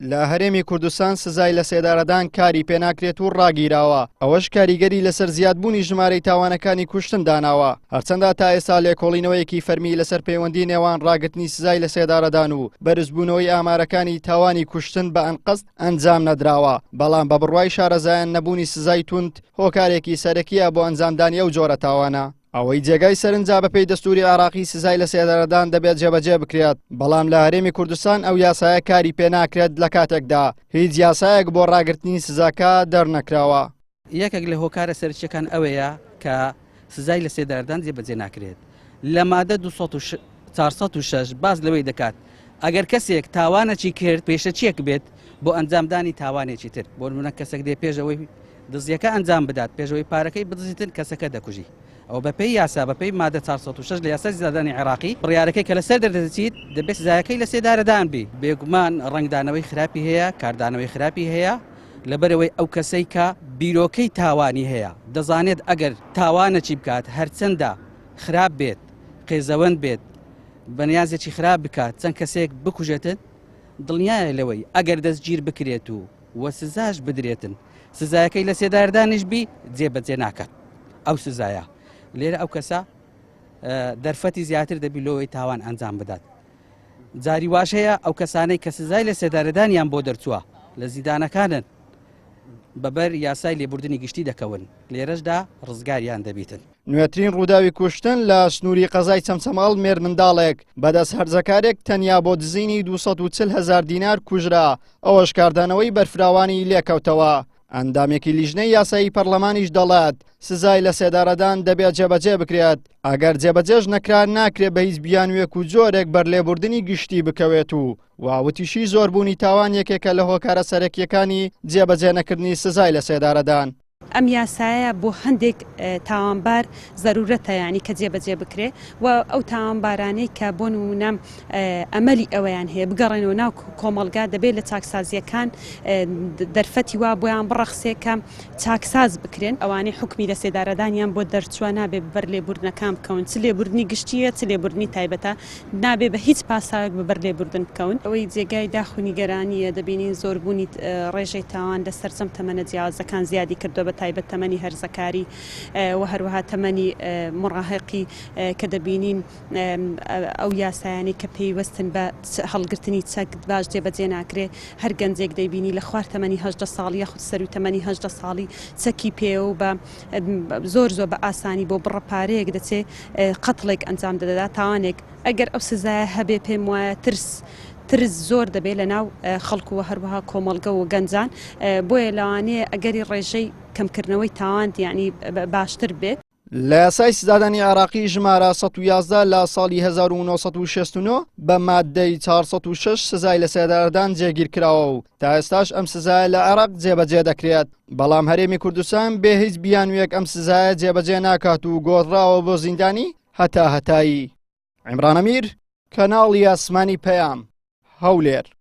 لە هەرێمی کوردستان سزای لە سێدارەدان کاری پێناکرێت و ڕاگیراوە ئەوەش کاریگەری لەسەر زیادبوونی ژمارەی تاوانەکانی کوشتن داناوە هەرچەندە تا ئێستا لێکۆڵینەوەیەکی فەرمی لەسەر پەیوەندی نێوان ڕاگرتنی سزای لە سێدارەدان و بەرزبوونەوەی ئامارەکانی تاوانی کوشتن بە ئەنقەست ئەنجام نەدراوە بەڵام بە بڕوای شارەزایان نەبوونی سزای توند هۆکارێکی سەرەکیە بۆ ئەنجامدانی ئەو جۆرە تاوانە ئەوەی جێگای سەرنجا بەپێی دەستوری عراقی سزای لە سێدارەدان دەبێت جێبەجێ بکرێت بەڵام لە هەرێمی کوردستان ئەو یاسایە کاری پێناکرێت لە کاتێکدا هیچ یاسایەک بۆ ڕاگرتنی سزاکە دەرنەکراوە. یەکێک لە هۆکارە سەرچیەکان ئەوەیە کە سزای لە سێدارەدان جێبەجێ ناکرێت لە مادە 406 باز لەوەی دەکات ئەگەر کەسێک تاوانەکی کرد پێشەچیەک بێت بۆ ئەنجامدانی تاوانێکی تر بۆ نمونە کەسێک دێ پێشەوەی دزیەکە ئەنجام بدات پێشەوەی پارەکەی بدزیتن کەسەکە دەکوژی ئەو بەپێی یاسا بەپێی مادە 406 لە یاسای سزادانی عێراقی بڕیارەکەی کە لەسەر دەردەچیت دەبێت سزایەکەی لە سێدارەدان بی بێگومان ڕنگدانەوەی خراپی هەیە کاردانەوەی خراپی هەیە لەبەرەوەی ئەو کەسەی کە بیرۆکەی تاوانی هەیە دەزانێت ئەگەر تاوانەکی بکات هەرچەندە خراپ بێت قێزەوەند بێت بەنیازێکی خراپ بکات چەند کەسێک بکوژێتن دڵنیایە لەوەی ئەگەر دەستگیر بکرێت و وە سزاش بدرێتن سزایەکەی لە سێدارەدانیش بی جێبەجێ ناکات ئەو سزایە لێرە ئەو کەسە دەرفەتی زیاتر دەبی لەوەی تاوان ئەنجام بدات جاری واش هەیە ئەو کەسانەی کە سزای لە سێدارەدانیان بۆ دەرچووە لە زیدانەکانن بەبەر یاسای لێبوردنی گشتی دەکەون لێرەشدا ڕزگاریان دەبیتن. نوێترین ڕووداوی کوشتن لە سنووری قەزای چەمچەماڵ مێر منداڵێک بەدەست هەرزەکارێک تەنیا بۆ دزینی 240,000 دینار کوژرا ئەوەش کاردانەوەی بەرفراوانی لێکەوتەوە. ئەندامێکی لیژنەی یاسایی پەرلەمانیش دەڵات سزای لە سێدارەدان دەبێت جێبەجێ بکرێت ئەگەر جێبەجێش نەکران ناکرێت بە هیچ بیانوێک و جۆرێک بەرلێبوردنی گشتی بکەوێت و واوتیشی زۆربوونی تاوان یەکێکە لە هۆکارە سەرەکیەکانی جێبەجێ نەکردنی سزای لە سێدارەدان. ئەم یاسایە بۆ هەندێک تاوانبار زەرورەتە ینی کە جێبەجێ بکرێ و ئەو تاوانبارانەی کە بۆ نمونە ئەمەلی ئەوەیان هەیە بگەڕێنەوە ناو کۆمەڵگا دەبێت لە چاکسازیەکان دەرفەتی وا بۆیان بڕەخسێکە چاکساز بکرێن ئەوانەی حکمی لە سێدارەدانیان بۆ دەرچووە نابێت بەر لێبوردنەکان بکەون چ لێبوردنی گشتیە چ لێبوردنی تایبەتە نابێت بە هیچ پاساوێک بەر لێبوردن بکەون ئەوەی جێگای داخونی گەرانیە دەبینین زۆربوونی ڕێژەی تاوان لەسەر چەم تەمەنە جیاوازەکان زیادی کردو بە تایبەت تەمەنی هەرزەکاری و هەروەها تەمەنی مڕاهقی کە دەبینین ئەو یاسایانی کە پێیوەستن بە هەڵگرتنی چەک باش جێبەجێ ناکرێ هەر گەنجێک دەبینی لە خوار تەمەنی 18 ساڵی یاخود سەروی تەمەنی 18 ساڵی چەکی پێ و بە زۆر بە ئاسانی بۆ بڕە پارەیەک دەچێ قەتڵێک ئەنجام دەدات تاوانێک ئەگەر ئەو سزایە هەبێ پێم وایە ترس زۆر دەبێت لە ناو خەڵکو و هەروەها کۆمەڵگە و گەنجان بۆیە لەوانەیە ئەگەری ڕێژەی کەمکردنەوەی تاوان یعنی باشتر بێت. لە یاسای سزادانی عراقی ژمارە 111 لە ساڵی 1969 بە مادەی 406 سزای لە سێدارەدان جێگیر کراوە و تا ئێستاش ئەم سزایە لە عێراق جێبەجێ دەکرێت بەڵام هەرێمی کوردستان بێ هیچ بیانوێک ئەم سزایە جێبەجێ ناکات و گۆڕاوە بۆ زیندانی هەتا هەتایی. عیمران ئەمیر کەناڵی ئاسمانی پەیام هەولێر.